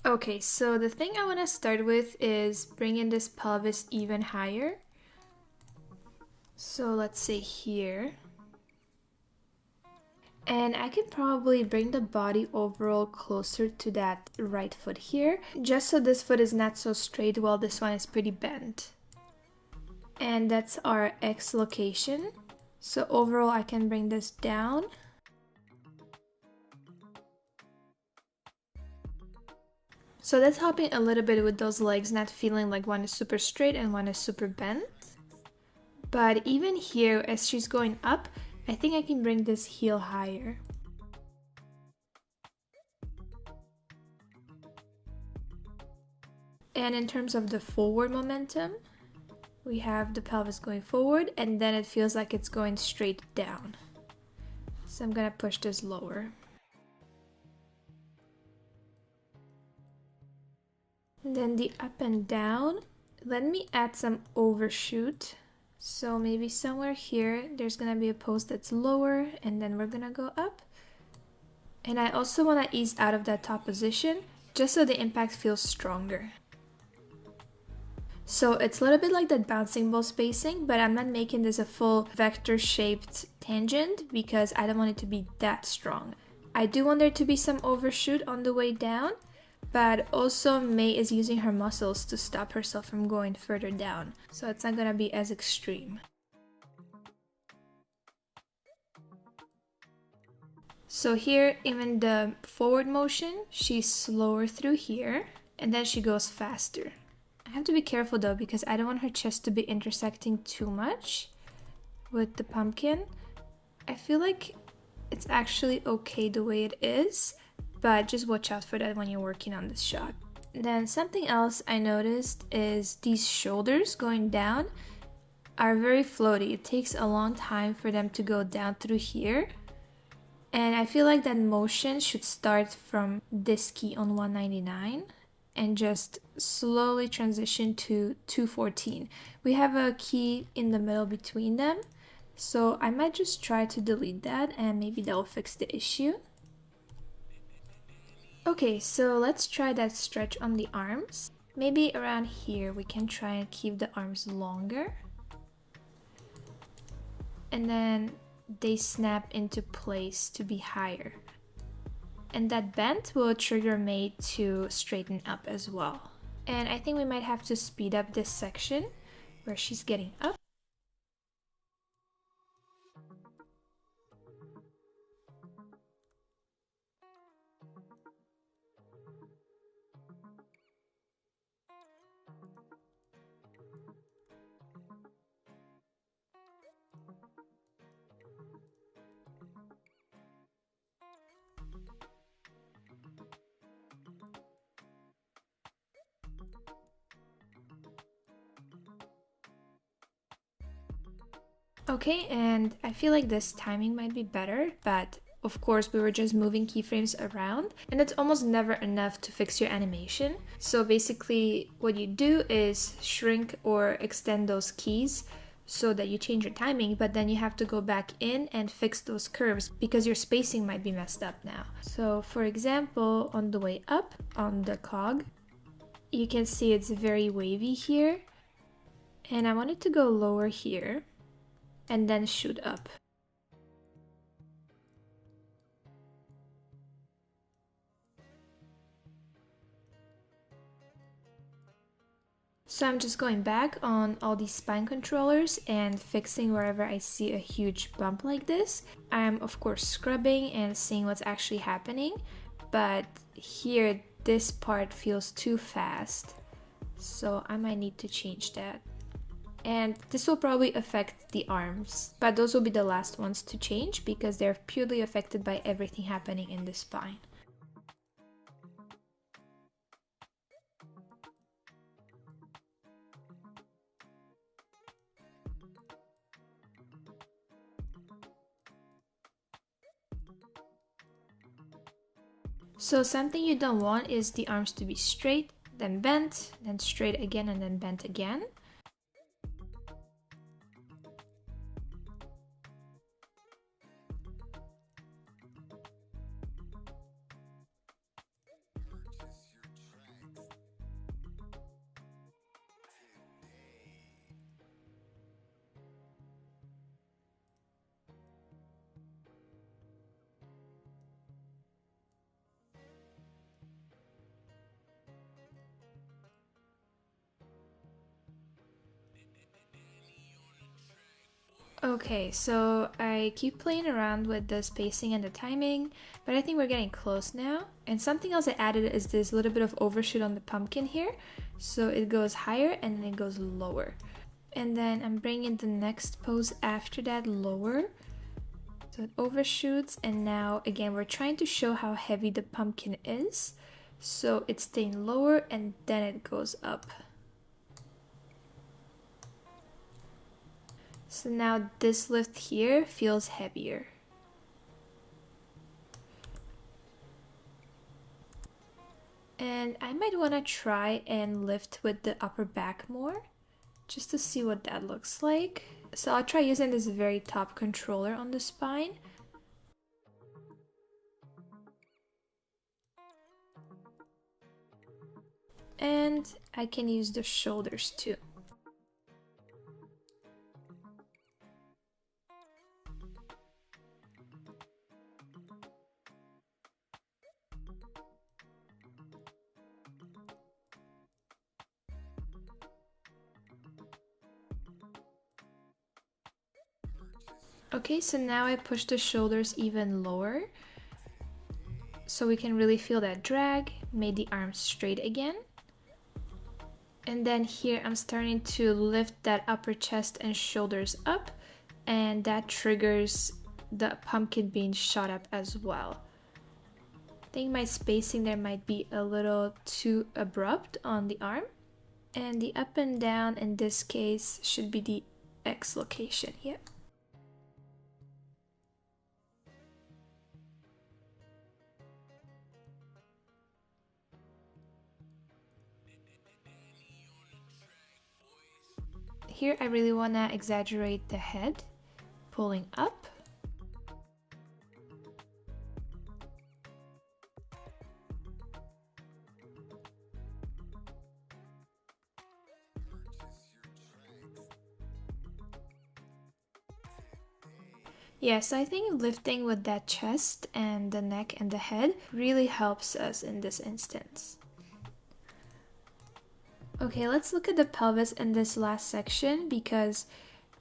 Okay, so the thing I want to start with is bringing this pelvis even higher. So let's say here. And I can probably bring the body overall closer to that right foot here, just so this foot is not so straight while this one is pretty bent. And that's our X location. So overall I can bring this down. So that's helping a little bit with those legs not feeling like one is super straight and one is super bent. But even here, as she's going up, I think I can bring this heel higher. And in terms of the forward momentum, we have the pelvis going forward and then it feels like it's going straight down. So I'm gonna push this lower. And then the up and down, let me add some overshoot. So maybe somewhere here, there's gonna be a post that's lower and then we're gonna go up. And I also wanna ease out of that top position just so the impact feels stronger. So it's a little bit like that bouncing ball spacing, but I'm not making this a full vector shaped tangent because I don't want it to be that strong. I do want there to be some overshoot on the way down, but also May is using her muscles to stop herself from going further down, so it's not gonna be as extreme. So here, even the forward motion, she's slower through here, and then she goes faster. I have to be careful though, because I don't want her chest to be intersecting too much with the pumpkin. I feel like it's actually okay the way it is, but just watch out for that when you're working on this shot. Then something else I noticed is these shoulders going down are very floaty. It takes a long time for them to go down through here. And I feel like that motion should start from this key on 199 and just slowly transition to 214. We have a key in the middle between them, so I might just try to delete that and maybe that will fix the issue. Okay, so let's try that stretch on the arms. Maybe around here we can try and keep the arms longer. And then they snap into place to be higher. And that bend will trigger May to straighten up as well. And I think we might have to speed up this section where she's getting up. Okay, and I feel like this timing might be better, but of course we were just moving keyframes around and it's almost never enough to fix your animation. So basically what you do is shrink or extend those keys so that you change your timing, but then you have to go back in and fix those curves because your spacing might be messed up now. So for example, on the way up on the cog, you can see it's very wavy here, and I want it to go lower here and then shoot up. So I'm just going back on all these spine controllers and fixing wherever I see a huge bump like this. I'm of course scrubbing and seeing what's actually happening, but here this part feels too fast, so I might need to change that. And this will probably affect the arms, but those will be the last ones to change because they're purely affected by everything happening in the spine. So something you don't want is the arms to be straight, then bent, then straight again, and then bent again. Okay, so I keep playing around with the spacing and the timing, but I think we're getting close now. And something else I added is this little bit of overshoot on the pumpkin here. So it goes higher and then it goes lower. And then I'm bringing the next pose after that lower. So it overshoots, and now again we're trying to show how heavy the pumpkin is. So it's staying lower and then it goes up. So now this lift here feels heavier. And I might want to try and lift with the upper back more, just to see what that looks like. So I'll try using this very top controller on the spine. And I can use the shoulders too. Okay, so now I push the shoulders even lower so we can really feel that drag, made the arms straight again. And then here I'm starting to lift that upper chest and shoulders up, and that triggers the pumpkin being shot up as well. I think my spacing there might be a little too abrupt on the arm. And the up and down in this case should be the X location, yep. Here I really want to exaggerate the head, pulling up. Yes, I think lifting with that chest and the neck and the head really helps us in this instance. Okay, let's look at the pelvis in this last section, because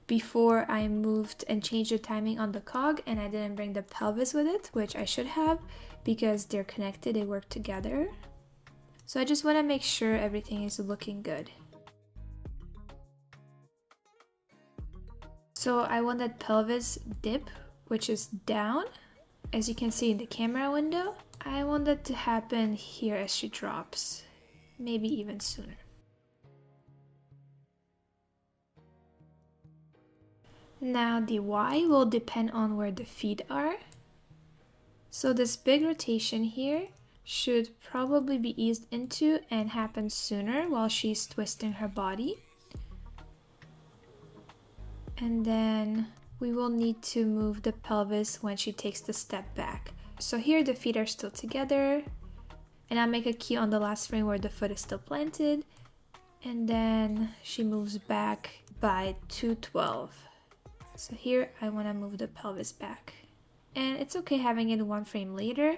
before I moved and changed the timing on the cog and I didn't bring the pelvis with it, which I should have because they're connected, they work together. So I just want to make sure everything is looking good. So I want that pelvis dip, which is down, as you can see in the camera window. I want that to happen here as she drops, maybe even sooner. Now the Y will depend on where the feet are. So this big rotation here should probably be eased into and happen sooner while she's twisting her body. And then we will need to move the pelvis when she takes the step back. So here the feet are still together, and I'll make a key on the last frame where the foot is still planted, and then she moves back by 212. So here I want to move the pelvis back. And it's okay having it one frame later,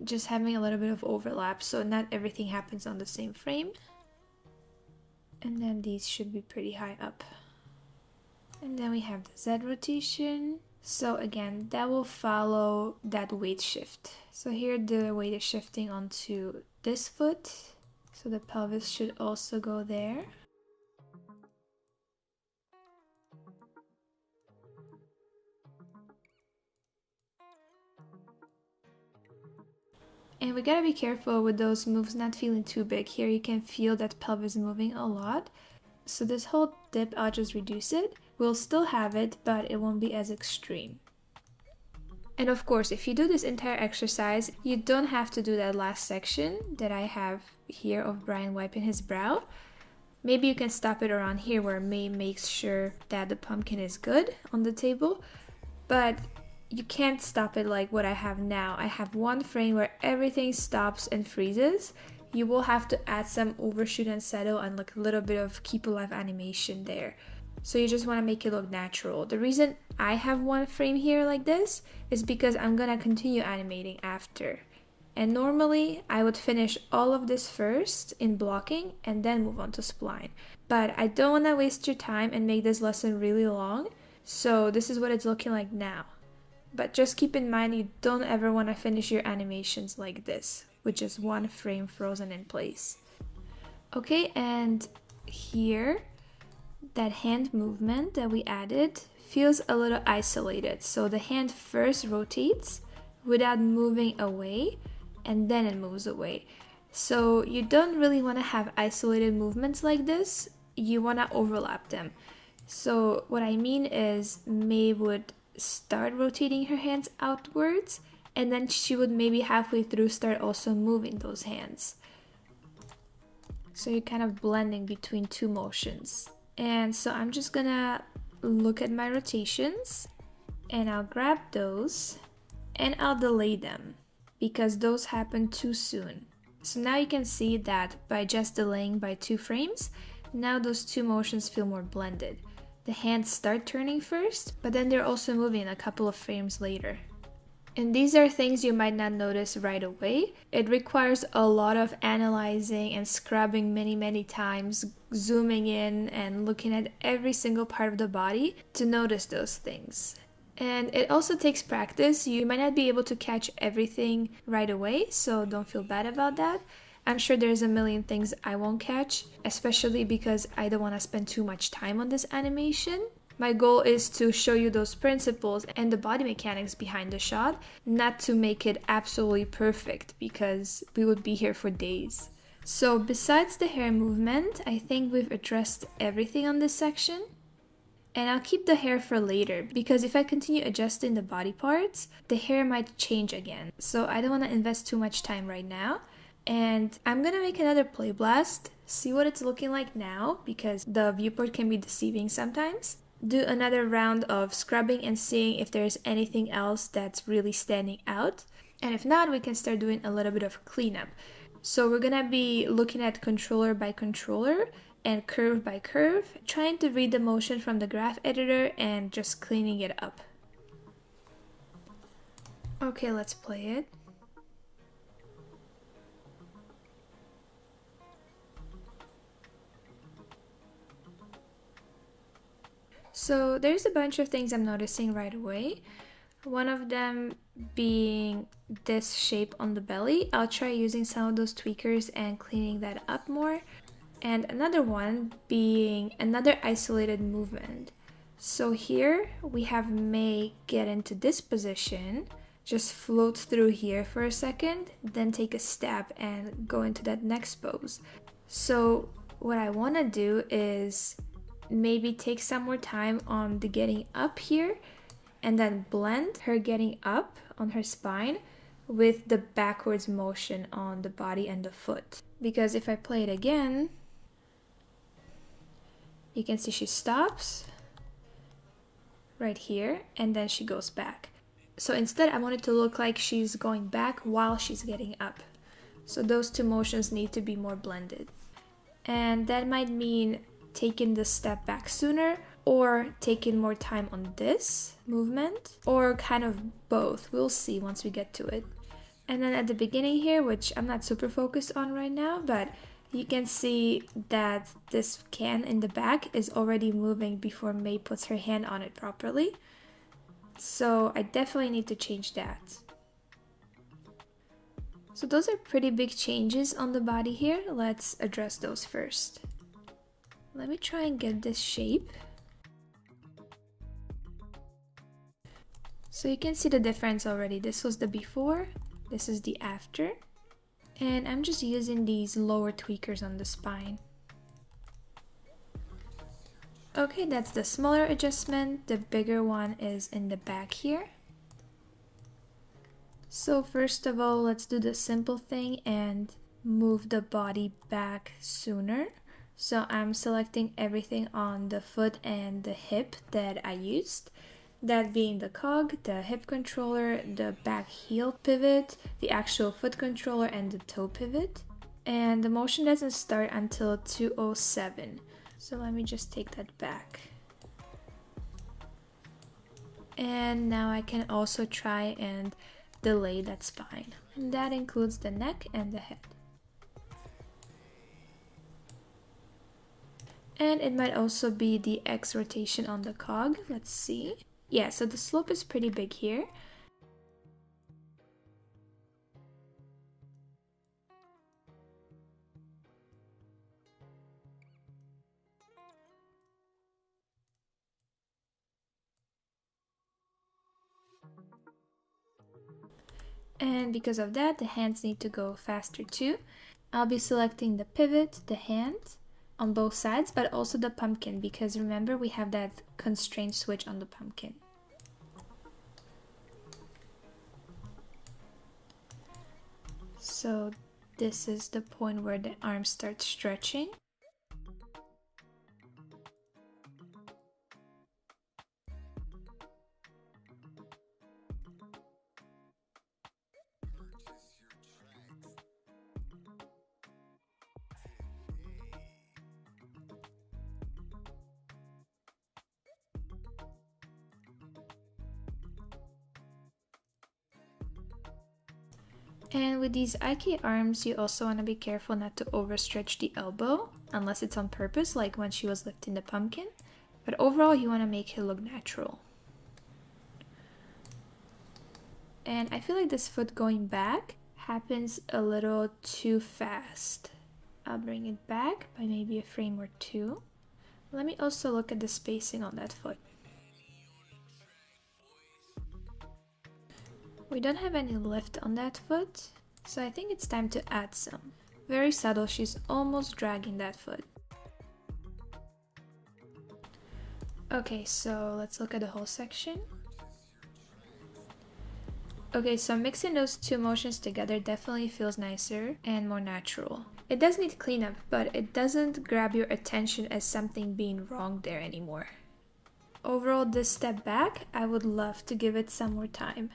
just having a little bit of overlap so not everything happens on the same frame. And then these should be pretty high up. And then we have the Z rotation. So again, that will follow that weight shift. So here the weight is shifting onto this foot. So the pelvis should also go there. And we gotta be careful with those moves not feeling too big. Here you can feel that pelvis moving a lot. So this whole dip, I'll just reduce it. We'll still have it, but it won't be as extreme. And of course, if you do this entire exercise, you don't have to do that last section that I have here of Brian wiping his brow. Maybe you can stop it around here where May makes sure that the pumpkin is good on the table, but you can't stop it like what I have now. I have one frame where everything stops and freezes. You will have to add some overshoot and settle and like a little bit of keep alive animation there. So you just want to make it look natural. The reason I have one frame here like this is because I'm gonna continue animating after. And normally I would finish all of this first in blocking and then move on to spline. But I don't want to waste your time and make this lesson really long. So this is what it's looking like now. But just keep in mind, you don't ever want to finish your animations like this, with just one frame frozen in place. Okay, and here, that hand movement that we added feels a little isolated. So the hand first rotates without moving away, and then it moves away. So you don't really want to have isolated movements like this. You want to overlap them. So what I mean is, May would start rotating her hands outwards, and then she would maybe halfway through start also moving those hands. So you're kind of blending between two motions. And so I'm just gonna look at my rotations, and I'll grab those and I'll delay them because those happen too soon. So now you can see that by just delaying by 2 frames, now those two motions feel more blended. The hands start turning first, but then they're also moving a couple of frames later. And these are things you might not notice right away. It requires a lot of analyzing and scrubbing many times, zooming in and looking at every single part of the body to notice those things. And it also takes practice. You might not be able to catch everything right away, so don't feel bad about that. I'm sure there's a million things I won't catch, especially because I don't want to spend too much time on this animation. My goal is to show you those principles and the body mechanics behind the shot, not to make it absolutely perfect because we would be here for days. So besides the hair movement, I think we've addressed everything on this section. And I'll keep the hair for later because if I continue adjusting the body parts, the hair might change again. So I don't want to invest too much time right now. And I'm gonna make another play blast, see what it's looking like now because the viewport can be deceiving sometimes. Do another round of scrubbing and seeing if there's anything else that's really standing out. And if not, we can start doing a little bit of cleanup. So we're gonna be looking at controller by controller and curve by curve, trying to read the motion from the graph editor and just cleaning it up. Okay, let's play it. So there's a bunch of things I'm noticing right away. One of them being this shape on the belly. I'll try using some of those tweakers and cleaning that up more. And another one being another isolated movement. So here we have May get into this position, just float through here for a second, then take a step and go into that next pose. So what I want to do is maybe take some more time on the getting up here and then blend her getting up on her spine with the backwards motion on the body and the foot. Because if I play it again, you can see she stops right here and then she goes back. So instead I want it to look like she's going back while she's getting up. So those two motions need to be more blended. And that might mean taking the step back sooner or taking more time on this movement or kind of both. We'll see once we get to it. And then at the beginning here, which I'm not super focused on right now, but you can see that this can in the back is already moving before May puts her hand on it properly. So I definitely need to change that. So those are pretty big changes on the body here. Let's address those first. Let me try and get this shape. So you can see the difference already. This was the before, this is the after. And I'm just using these lower tweakers on the spine. Okay, that's the smaller adjustment. The bigger one is in the back here. So first of all, let's do the simple thing and move the body back sooner. So I'm selecting everything on the foot and the hip that I used. That being the cog, the hip controller, the back heel pivot, the actual foot controller, and the toe pivot. And the motion doesn't start until 207. So let me just take that back. And now I can also try and delay that spine. And that includes the neck and the head. And it might also be the X rotation on the cog. Let's see. Yeah, so the slope is pretty big here. And because of that, the hands need to go faster too. I'll be selecting the pivot, the hand on both sides, but also the pumpkin, because remember we have that constraint switch on the pumpkin. So this is the point where the arm starts stretching. And with these IK arms, you also want to be careful not to overstretch the elbow, unless it's on purpose, like when she was lifting the pumpkin. But overall, you want to make it look natural. And I feel like this foot going back happens a little too fast. I'll bring it back by maybe a frame or two. Let me also look at the spacing on that foot. We don't have any lift on that foot, so I think it's time to add some. Very subtle, she's almost dragging that foot. Okay, so let's look at the whole section. Okay, so mixing those two motions together definitely feels nicer and more natural. It does need cleanup, but it doesn't grab your attention as something being wrong there anymore. Overall, this step back, I would love to give it some more time.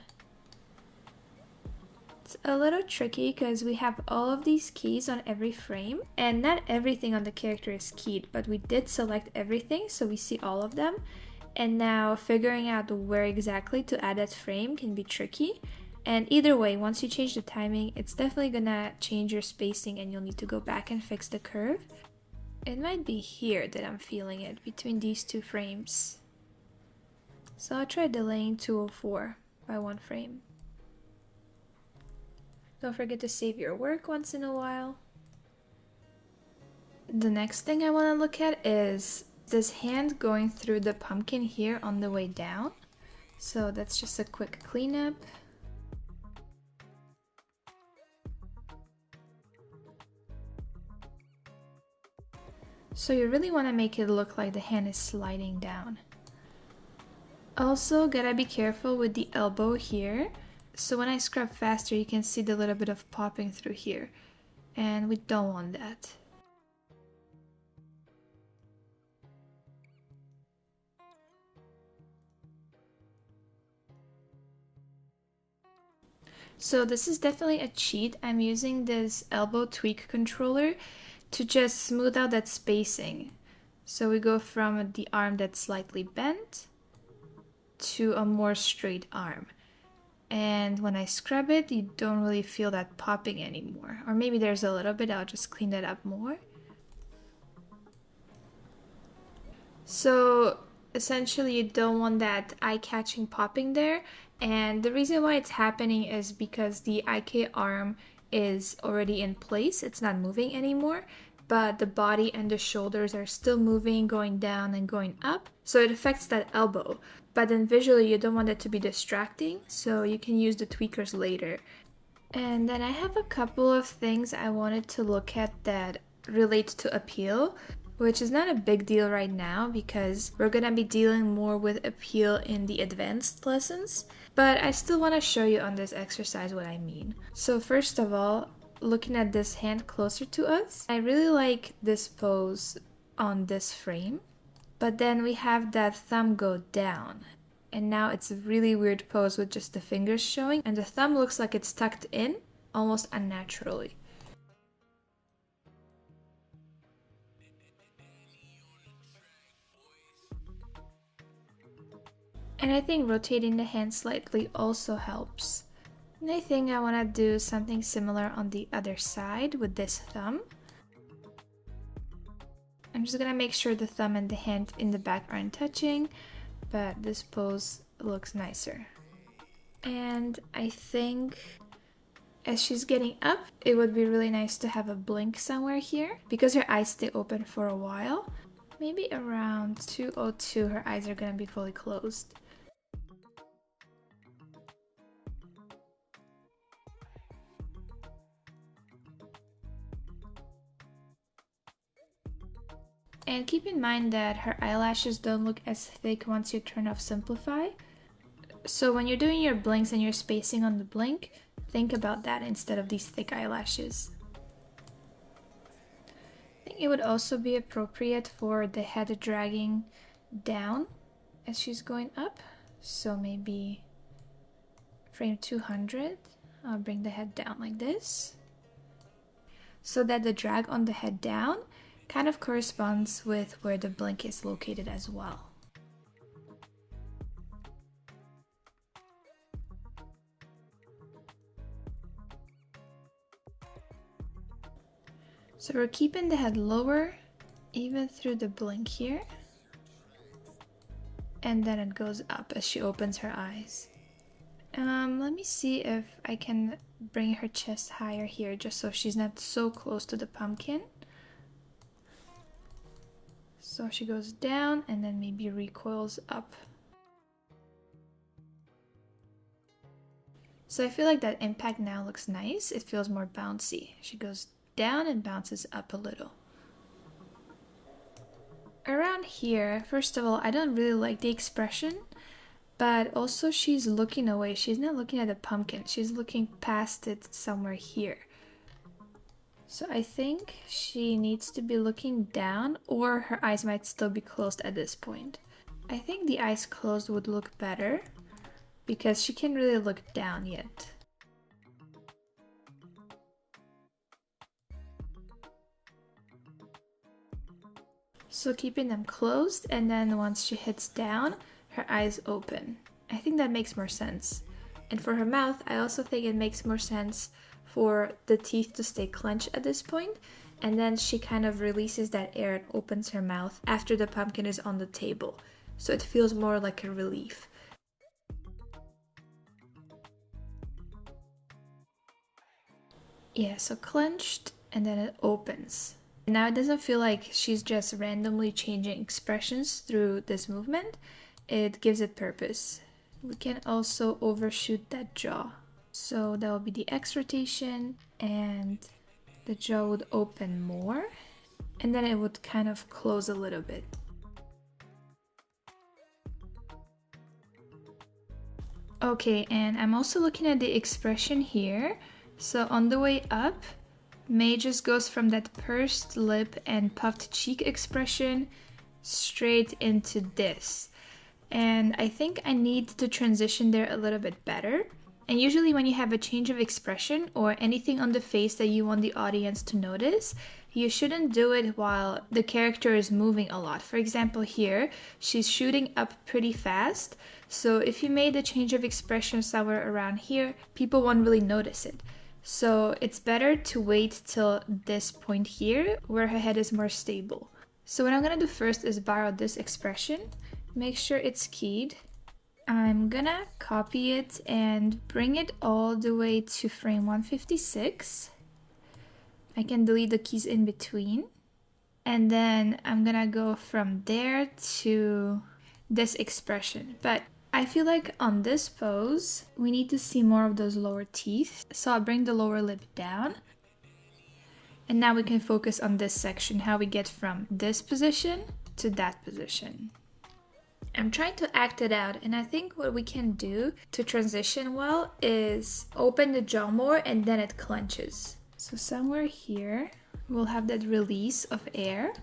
It's a little tricky because we have all of these keys on every frame, and not everything on the character is keyed, but we did select everything, so we see all of them. And now figuring out where exactly to add that frame can be tricky. And either way, once you change the timing, it's definitely gonna change your spacing and you'll need to go back and fix the curve. It might be here that I'm feeling it, between these two frames. So I'll try delaying 204 by 1 frame. Don't forget to save your work once in a while. The next thing I want to look at is this hand going through the pumpkin here on the way down. So that's just a quick cleanup. So you really want to make it look like the hand is sliding down. Also, gotta be careful with the elbow here. So when I scrub faster, you can see the little bit of popping through here, and we don't want that. So this is definitely a cheat. I'm using this elbow tweak controller to just smooth out that spacing. So we go from the arm that's slightly bent to a more straight arm. And when I scrub it, you don't really feel that popping anymore. Or maybe there's a little bit, I'll just clean that up more. So essentially you don't want that eye-catching popping there. And the reason why it's happening is because the IK arm is already in place, it's not moving anymore. But the body and the shoulders are still moving, going down and going up. So it affects that elbow. But then visually you don't want it to be distracting, so you can use the tweakers later. And then I have a couple of things I wanted to look at that relate to appeal, which is not a big deal right now because we're gonna be dealing more with appeal in the advanced lessons. But I still want to show you on this exercise what I mean. So first of all, looking at this hand closer to us, I really like this pose on this frame. But then we have that thumb go down. And now it's a really weird pose with just the fingers showing. And the thumb looks like it's tucked in, almost unnaturally. And I think rotating the hand slightly also helps. And I think I want to do something similar on the other side with this thumb. I'm just gonna make sure the thumb and the hand in the back aren't touching, but this pose looks nicer. And I think as she's getting up, it would be really nice to have a blink somewhere here because her eyes stay open for a while. Maybe around 2:02 her eyes are gonna be fully closed. And keep in mind that her eyelashes don't look as thick once you turn off Simplify. So when you're doing your blinks and you're spacing on the blink, think about that instead of these thick eyelashes. I think it would also be appropriate for the head dragging down as she's going up. So maybe frame 200, I'll bring the head down like this, so that the drag on the head down kind of corresponds with where the blink is located as well. So we're keeping the head lower even through the blink here, and then it goes up as she opens her eyes. Let me see if I can bring her chest higher here just so she's not so close to the pumpkin. So she goes down and then maybe recoils up. So I feel like that impact now looks nice. It feels more bouncy. She goes down and bounces up a little. Around here, first of all, I don't really like the expression, but also she's looking away. She's not looking at the pumpkin. She's looking past it somewhere here. So I think she needs to be looking down, or her eyes might still be closed at this point. I think the eyes closed would look better because she can't really look down yet. So keeping them closed, and then once she hits down, her eyes open. I think that makes more sense. And for her mouth, I also think it makes more sense for the teeth to stay clenched at this point, and then she kind of releases that air and opens her mouth after the pumpkin is on the table. So it feels more like a relief. Yeah, so clenched and then it opens. Now it doesn't feel like she's just randomly changing expressions through this movement. It gives it purpose. We can also overshoot that jaw. So that will be the X rotation, and the jaw would open more, and then it would kind of close a little bit. Okay, and I'm also looking at the expression here. So on the way up, May just goes from that pursed lip and puffed cheek expression straight into this. And I think I need to transition there a little bit better. And usually when you have a change of expression or anything on the face that you want the audience to notice, you shouldn't do it while the character is moving a lot. For example, here, she's shooting up pretty fast. So if you made a change of expression somewhere around here, people won't really notice it. So it's better to wait till this point here where her head is more stable. So what I'm gonna do first is borrow this expression, make sure it's keyed. I'm gonna copy it and bring it all the way to frame 156. I can delete the keys in between. And then I'm gonna go from there to this expression. But I feel like on this pose, we need to see more of those lower teeth. So I'll bring the lower lip down. And now we can focus on this section, how we get from this position to that position. I'm trying to act it out, and I think what we can do to transition well is open the jaw more and then it clenches. So somewhere here, we'll have that release of air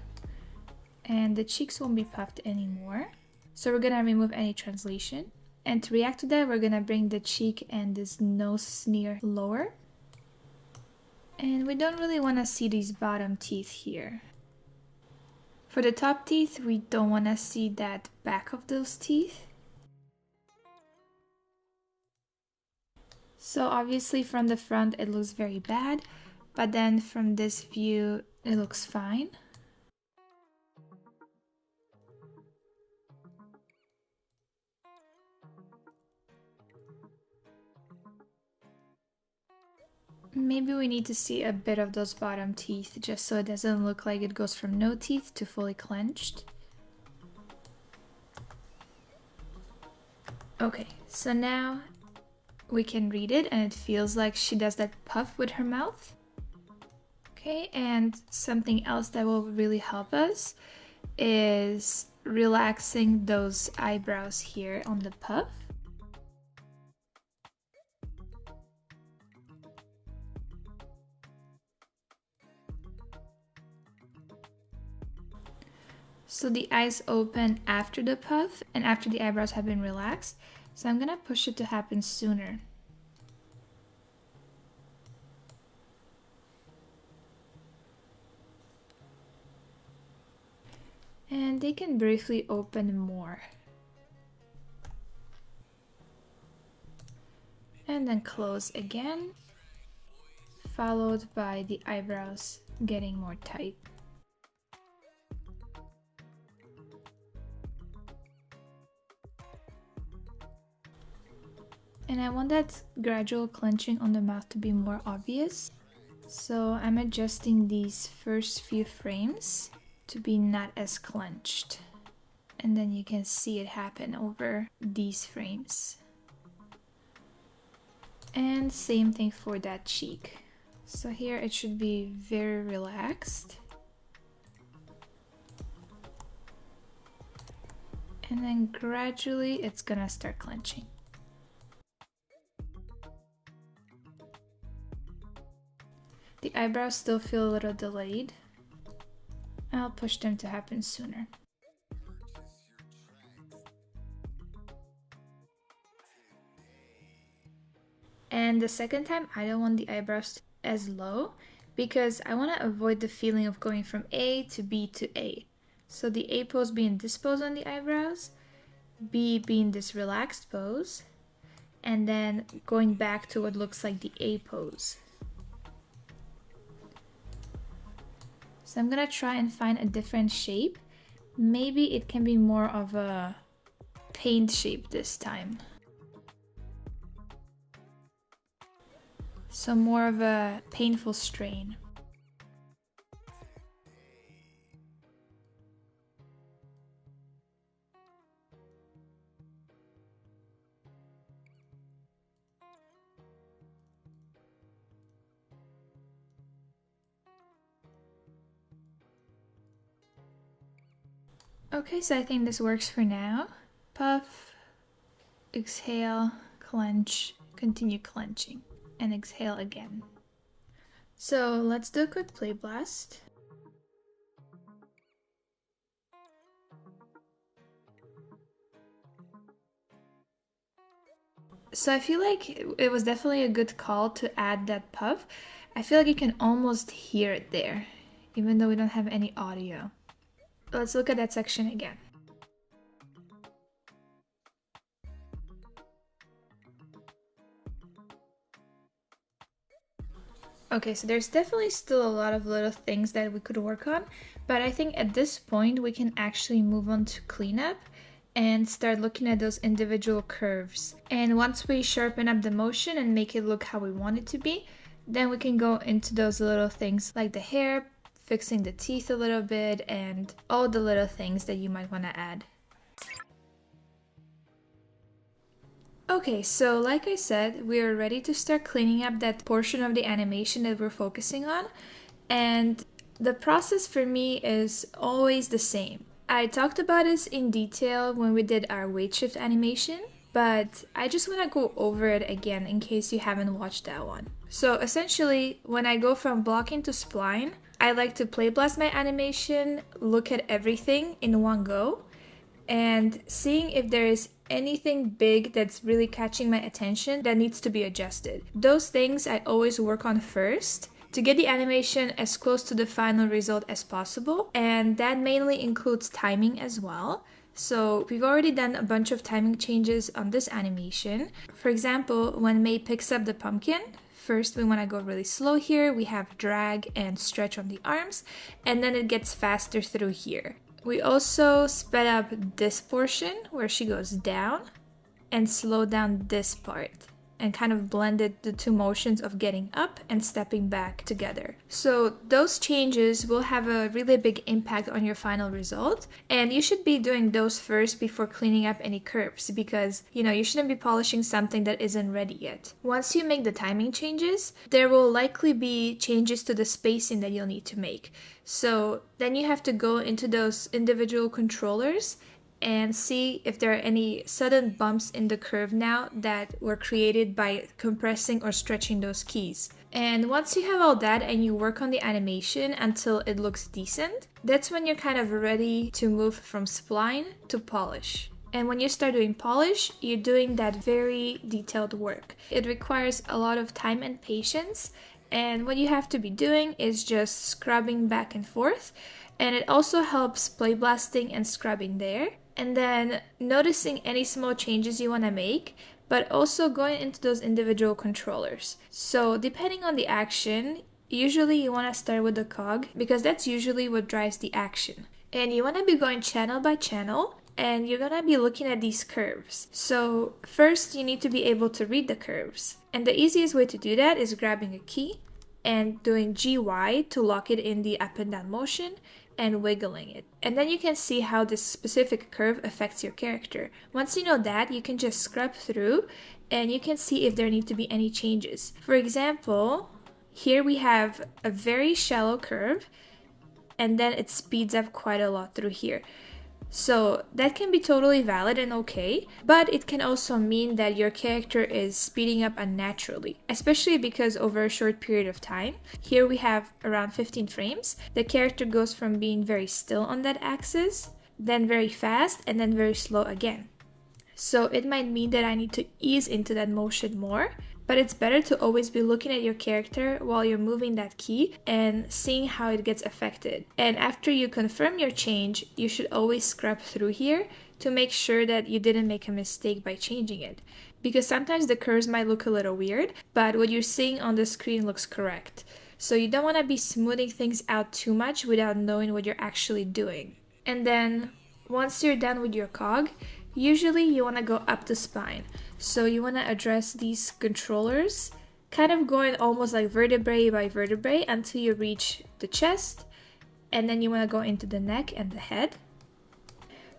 and the cheeks won't be puffed anymore. So we're gonna remove any translation. And to react to that, we're gonna bring the cheek and this nose sneer lower. And we don't really wanna see these bottom teeth here. For the top teeth, we don't want to see that back of those teeth. So obviously from the front it looks very bad, but then from this view it looks fine. Maybe we need to see a bit of those bottom teeth just so it doesn't look like it goes from no teeth to fully clenched. Okay, so now we can read it and it feels like she does that puff with her mouth. Okay, and something else that will really help us is relaxing those eyebrows here on the puff. So the eyes open after the puff and after the eyebrows have been relaxed. So I'm gonna push it to happen sooner. And they can briefly open more. And then close again, followed by the eyebrows getting more tight. And I want that gradual clenching on the mouth to be more obvious. So I'm adjusting these first few frames to be not as clenched. And then you can see it happen over these frames. And same thing for that cheek. So here it should be very relaxed. And then gradually it's gonna start clenching. The eyebrows still feel a little delayed. I'll push them to happen sooner. And the second time, I don't want the eyebrows as low because I want to avoid the feeling of going from A to B to A. So the A pose being this pose on the eyebrows, B being this relaxed pose, and then going back to what looks like the A pose. So I'm gonna try and find a different shape. Maybe it can be more of a paint shape this time. So more of a painful strain. Okay, so I think this works for now. Puff, exhale, clench, continue clenching, and exhale again. So let's do a quick play blast. So I feel like it was definitely a good call to add that puff. I feel like you can almost hear it there, even though we don't have any audio. Let's look at that section again. Okay, so there's definitely still a lot of little things that we could work on, but I think at this point we can actually move on to cleanup and start looking at those individual curves. And once we sharpen up the motion and make it look how we want it to be, then we can go into those little things like the hair, fixing the teeth a little bit, and all the little things that you might want to add. Okay, so like I said, we are ready to start cleaning up that portion of the animation that we're focusing on, and the process for me is always the same. I talked about this in detail when we did our weight shift animation, but I just want to go over it again in case you haven't watched that one. So essentially, when I go from blocking to spline, I like to play blast my animation, look at everything in one go, and seeing if there is anything big that's really catching my attention that needs to be adjusted. Those things I always work on first to get the animation as close to the final result as possible, and that mainly includes timing as well. So we've already done a bunch of timing changes on this animation. For example, when May picks up the pumpkin, first we want to go really slow here, we have drag and stretch on the arms, and then it gets faster through here. We also sped up this portion where she goes down and slow down this part. and kind of blended the two motions of getting up and stepping back together. So those changes will have a really big impact on your final result, and you should be doing those first before cleaning up any curves, because you shouldn't be polishing something that isn't ready yet. Once you make the timing changes, there will likely be changes to the spacing that you'll need to make. So then you have to go into those individual controllers and see if there are any sudden bumps in the curve now that were created by compressing or stretching those keys. And once you have all that and you work on the animation until it looks decent, that's when you're kind of ready to move from spline to polish. And when you start doing polish, you're doing that very detailed work. It requires a lot of time and patience, and what you have to be doing is just scrubbing back and forth. And it also helps play blasting and scrubbing there. And then noticing any small changes you want to make, but also going into those individual controllers. So depending on the action, usually you want to start with the cog, because that's usually what drives the action. And you want to be going channel by channel, and you're going to be looking at these curves. So first you need to be able to read the curves. And the easiest way to do that is grabbing a key and doing GY to lock it in the up and down motion, and wiggling it. And then you can see how this specific curve affects your character. Once you know that, you can just scrub through and you can see if there need to be any changes. For example, here we have a very shallow curve, and then it speeds up quite a lot through here. So that can be totally valid and okay, but it can also mean that your character is speeding up unnaturally, especially because over a short period of time, here we have around 15 frames, the character goes from being very still on that axis, then very fast, and then very slow again. So it might mean that I need to ease into that motion more, but it's better to always be looking at your character while you're moving that key and seeing how it gets affected. And after you confirm your change, you should always scrub through here to make sure that you didn't make a mistake by changing it. Because sometimes the curves might look a little weird, but what you're seeing on the screen looks correct. So you don't want to be smoothing things out too much without knowing what you're actually doing. And then once you're done with your cog, usually you want to go up the spine. So you want to address these controllers, kind of going almost like vertebrae by vertebrae until you reach the chest, and then you want to go into the neck and the head.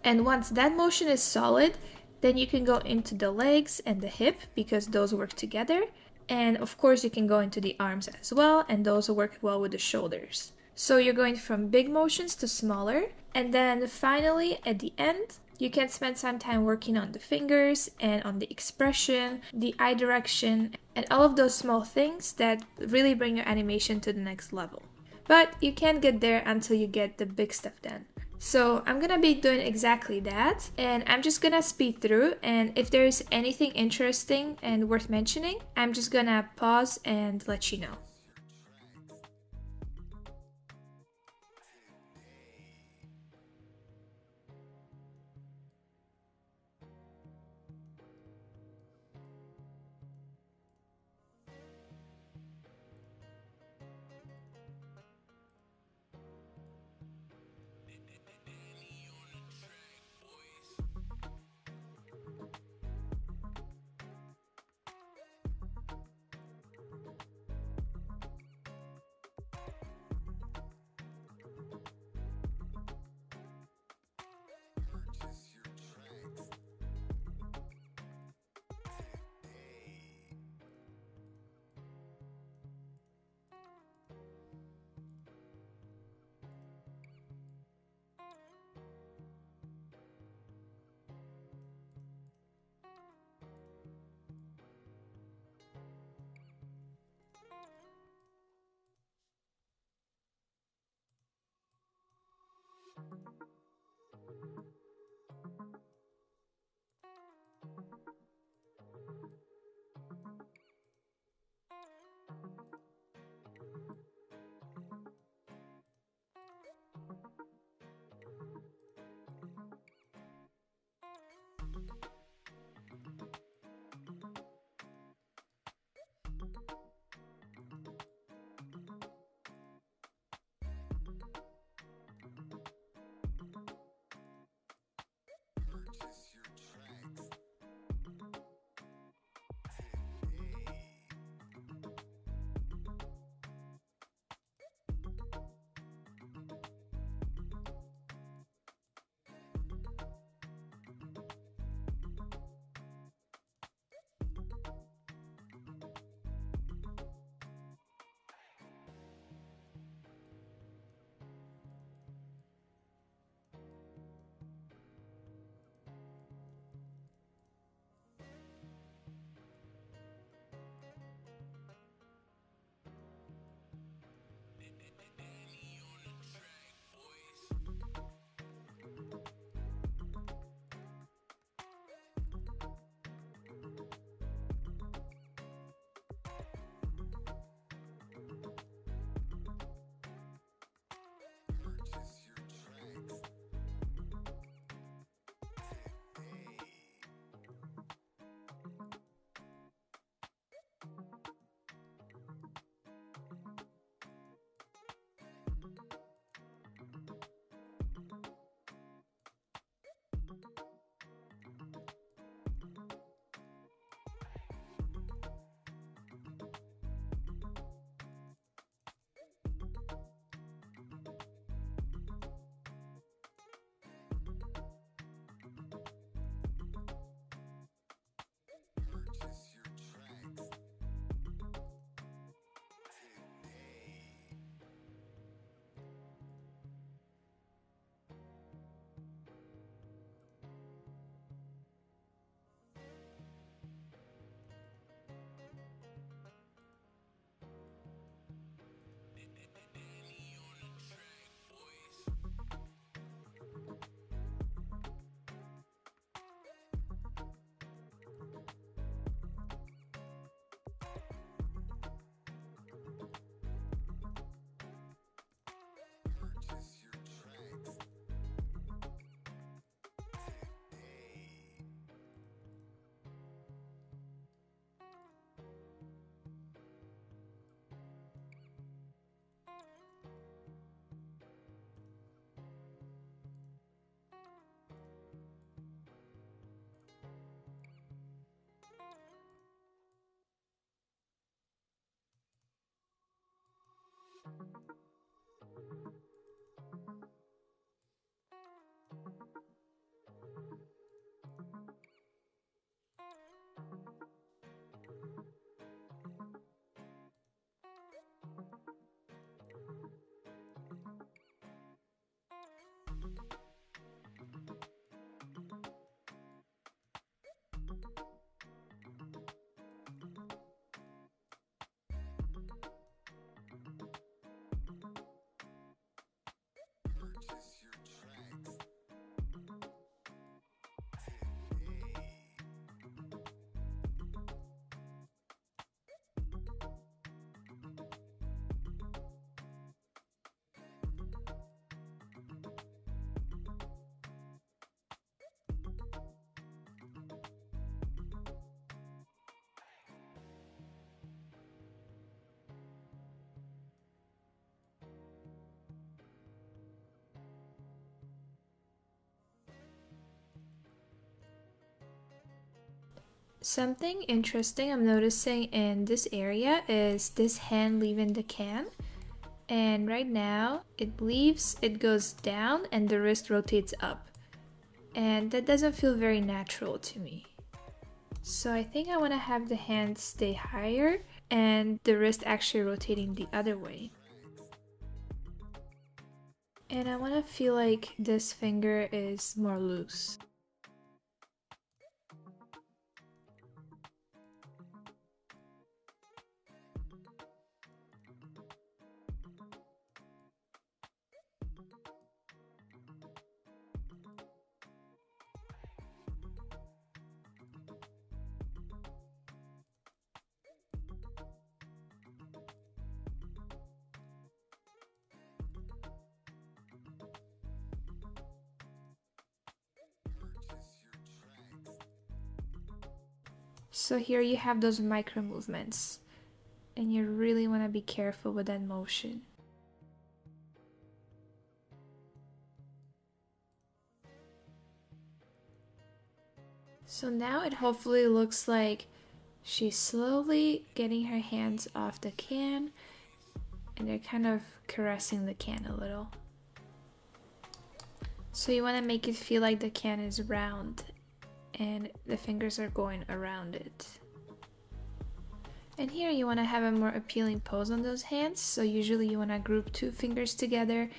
And once that motion is solid, then you can go into the legs and the hip, because those work together. And of course you can go into the arms as well, and those work well with the shoulders. So you're going from big motions to smaller, and then finally at the end, you can spend some time working on the fingers and on the expression, the eye direction, and all of those small things that really bring your animation to the next level. But you can't get there until you get the big stuff done. So I'm gonna be doing exactly that, and I'm just gonna speed through, and if there's anything interesting and worth mentioning, I'm just gonna pause and let you know. Something interesting I'm noticing in this area is this hand leaving the can. And right now it leaves, it goes down and the wrist rotates up. And that doesn't feel very natural to me. So I think I want to have the hand stay higher and the wrist actually rotating the other way. And I want to feel like this finger is more loose. So here you have those micro movements, and you really want to be careful with that motion. So now it hopefully looks like she's slowly getting her hands off the can, and they're kind of caressing the can a little. So you want to make it feel like the can is round and the fingers are going around it. And here you want to have a more appealing pose on those hands, so usually you want to group two fingers together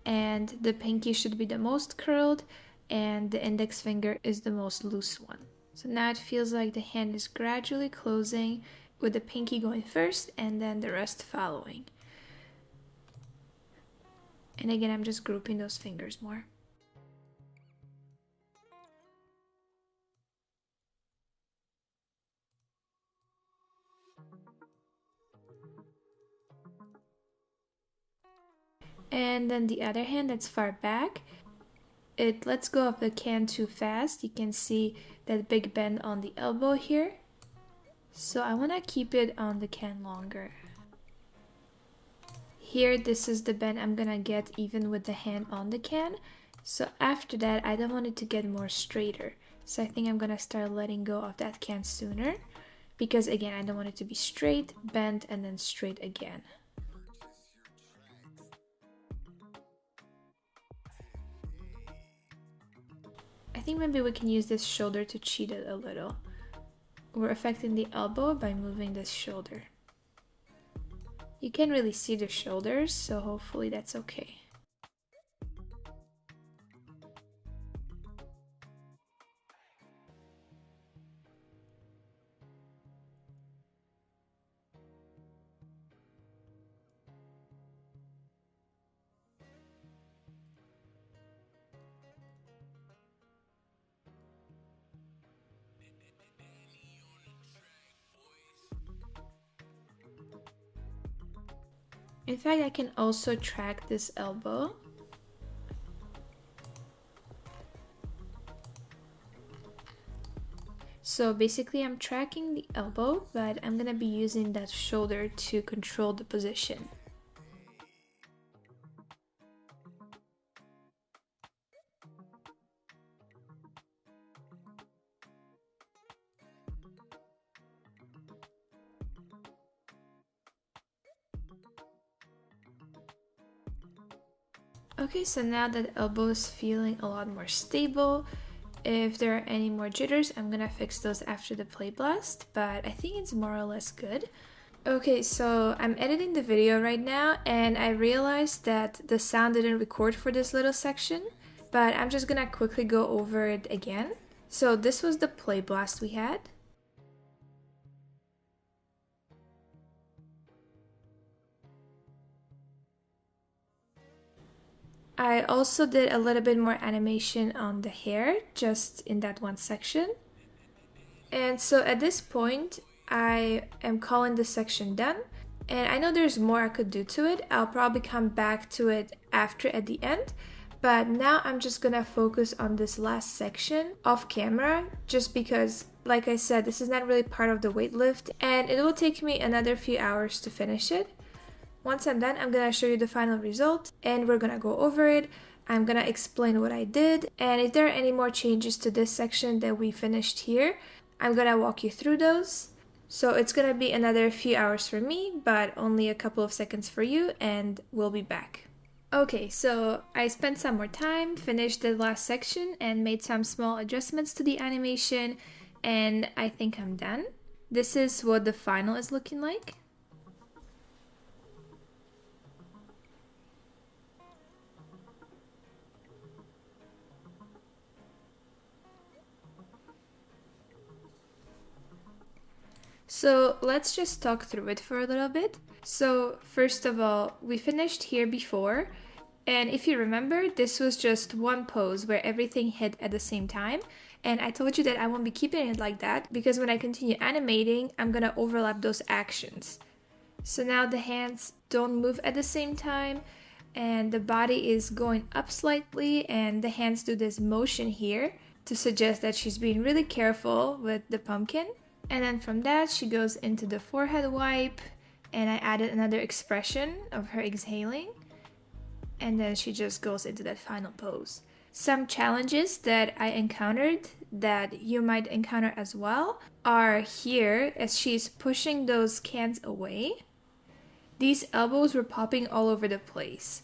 and the pinky should be the most curled and the index finger is the most loose one. So now it feels like the hand is gradually closing with the pinky going first and then the rest following. And again, I'm just grouping those fingers more. And then the other hand that's far back, it lets go of the can too fast. You can see that big bend on the elbow here. So I want to keep it on the can longer. Here, this is the bend I'm gonna get even with the hand on the can. So after that, I don't want it to get more straighter. So I think I'm gonna start letting go of that can sooner. Because again, I don't want it to be straight, bent, and then straight again. I think maybe we can use this shoulder to cheat it a little. We're affecting the elbow by moving this shoulder. You can't really see the shoulders, so hopefully that's okay. In fact, I can also track this elbow. So basically I'm tracking the elbow, but I'm gonna be using that shoulder to control the position. Okay, so now that the elbow is feeling a lot more stable, if there are any more jitters, I'm gonna fix those after the play blast, but I think it's more or less good. Okay, so I'm editing the video right now and I realized that the sound didn't record for this little section, but I'm just gonna quickly go over it again. So this was the play blast we had. I also did a little bit more animation on the hair, just in that one section. And so at this point, I am calling this section done. And I know there's more I could do to it. I'll probably come back to it after at the end. But now I'm just gonna focus on this last section off camera, just because, like I said, this is not really part of the weight lift. And it will take me another few hours to finish it. Once I'm done, I'm gonna show you the final result and we're gonna go over it. I'm gonna explain what I did, and if there are any more changes to this section that we finished here, I'm gonna walk you through those. So it's gonna be another few hours for me, but only a couple of seconds for you, and we'll be back. Okay, so I spent some more time, finished the last section, and made some small adjustments to the animation, and I think I'm done. This is what the final is looking like. So let's just talk through it for a little bit. So first of all, we finished here before, and if you remember, this was just one pose where everything hit at the same time. And I told you that I won't be keeping it like that because when I continue animating, I'm gonna overlap those actions. So now the hands don't move at the same time, and the body is going up slightly, and the hands do this motion here to suggest that she's being really careful with the pumpkin. And then from that, she goes into the forehead wipe, and I added another expression of her exhaling. And then she just goes into that final pose. Some challenges that I encountered that you might encounter as well are here as she's pushing those cans away. These elbows were popping all over the place.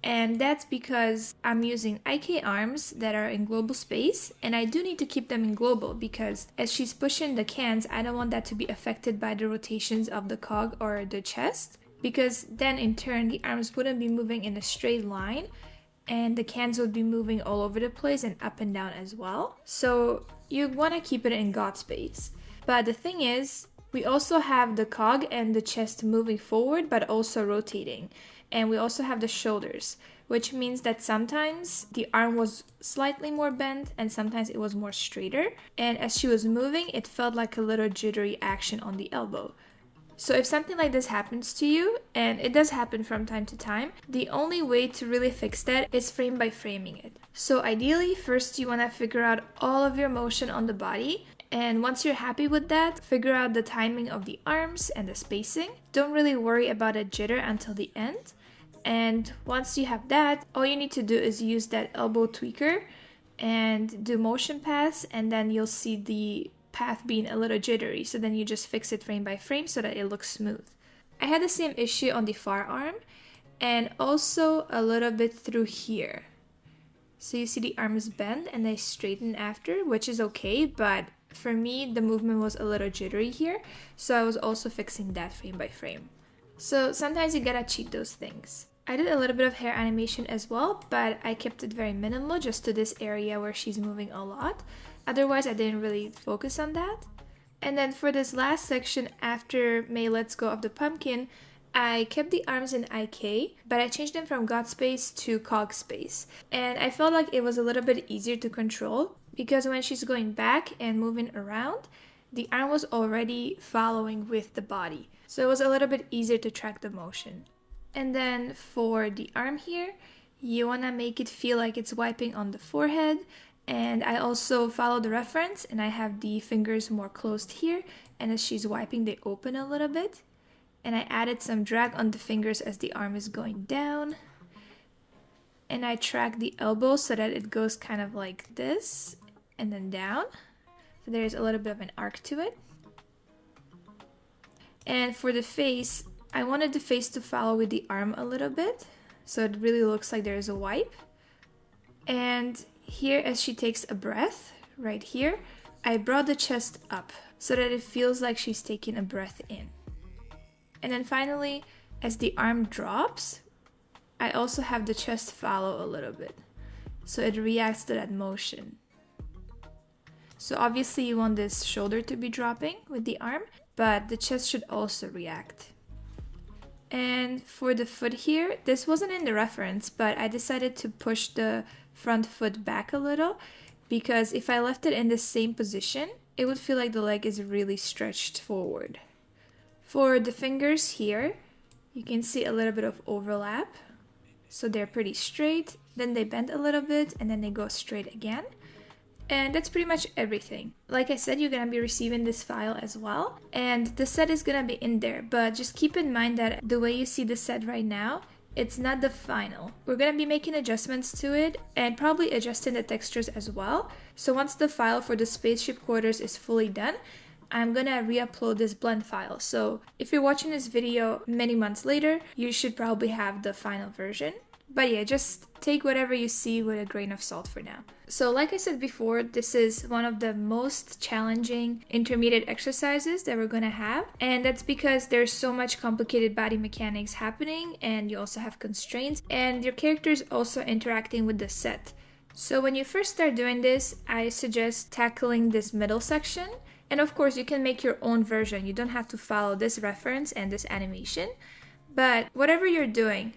And that's because I'm using IK arms that are in global space, and I do need to keep them in global because as she's pushing the cans, I don't want that to be affected by the rotations of the cog or the chest, because then in turn the arms wouldn't be moving in a straight line and the cans would be moving all over the place and up and down as well. So you want to keep it in God space. But the thing is, we also have the cog and the chest moving forward but also rotating. And we also have the shoulders, which means that sometimes the arm was slightly more bent and sometimes it was more straighter. And as she was moving, it felt like a little jittery action on the elbow. So if something like this happens to you, and it does happen from time to time, the only way to really fix that is frame by framing it. So ideally, first you want to figure out all of your motion on the body. And once you're happy with that, figure out the timing of the arms and the spacing. Don't really worry about a jitter until the end. And once you have that, all you need to do is use that elbow tweaker and do motion paths, and then you'll see the path being a little jittery. So then you just fix it frame by frame so that it looks smooth. I had the same issue on the far arm and also a little bit through here. So you see the arms bend and they straighten after, which is okay, but for me the movement was a little jittery here, so I was also fixing that frame by frame. So sometimes you gotta cheat those things. I did a little bit of hair animation as well, but I kept it very minimal just to this area where she's moving a lot. Otherwise, I didn't really focus on that. And then for this last section after May lets go of the pumpkin, I kept the arms in IK, but I changed them from God space to cog space. And I felt like it was a little bit easier to control because when she's going back and moving around, the arm was already following with the body. So it was a little bit easier to track the motion. And then for the arm here, you want to make it feel like it's wiping on the forehead. And I also follow the reference and I have the fingers more closed here. And as she's wiping, they open a little bit. And I added some drag on the fingers as the arm is going down. And I track the elbow so that it goes kind of like this and then down. So there's a little bit of an arc to it. And for the face, I wanted the face to follow with the arm a little bit, so it really looks like there's a wipe. And here, as she takes a breath, right here, I brought the chest up so that it feels like she's taking a breath in. And then finally, as the arm drops, I also have the chest follow a little bit, so it reacts to that motion. So obviously you want this shoulder to be dropping with the arm, but the chest should also react. And for the foot here, this wasn't in the reference, but I decided to push the front foot back a little because if I left it in the same position, it would feel like the leg is really stretched forward. For the fingers here, you can see a little bit of overlap. So they're pretty straight, then they bend a little bit, and then they go straight again. And that's pretty much everything. Like I said, you're gonna be receiving this file as well. And the set is gonna be in there, but just keep in mind that the way you see the set right now It's not the final. We're gonna be making adjustments to it and probably adjusting the textures as well. So once the file for the spaceship quarters is fully done, I'm gonna re-upload this blend file. So if you're watching this video many months later, you should probably have the final version. But yeah, just take whatever you see with a grain of salt for now. So like I said before, this is one of the most challenging intermediate exercises that we're gonna have. And that's because there's so much complicated body mechanics happening, and you also have constraints, and your character is also interacting with the set. So when you first start doing this, I suggest tackling this middle section. And of course, you can make your own version. You don't have to follow this reference and this animation. But whatever you're doing,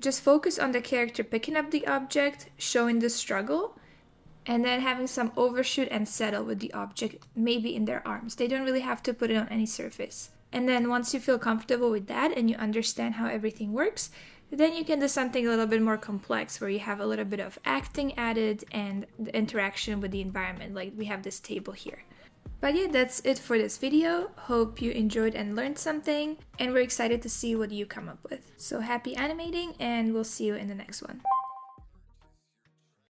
just focus on the character picking up the object, showing the struggle, and then having some overshoot and settle with the object, maybe in their arms. They don't really have to put it on any surface. And then once you feel comfortable with that and you understand how everything works, then you can do something a little bit more complex where you have a little bit of acting added and the interaction with the environment, like we have this table here. But yeah, that's it for this video. Hope you enjoyed and learned something, and we're excited to see what you come up with. So happy animating, and we'll see you in the next one.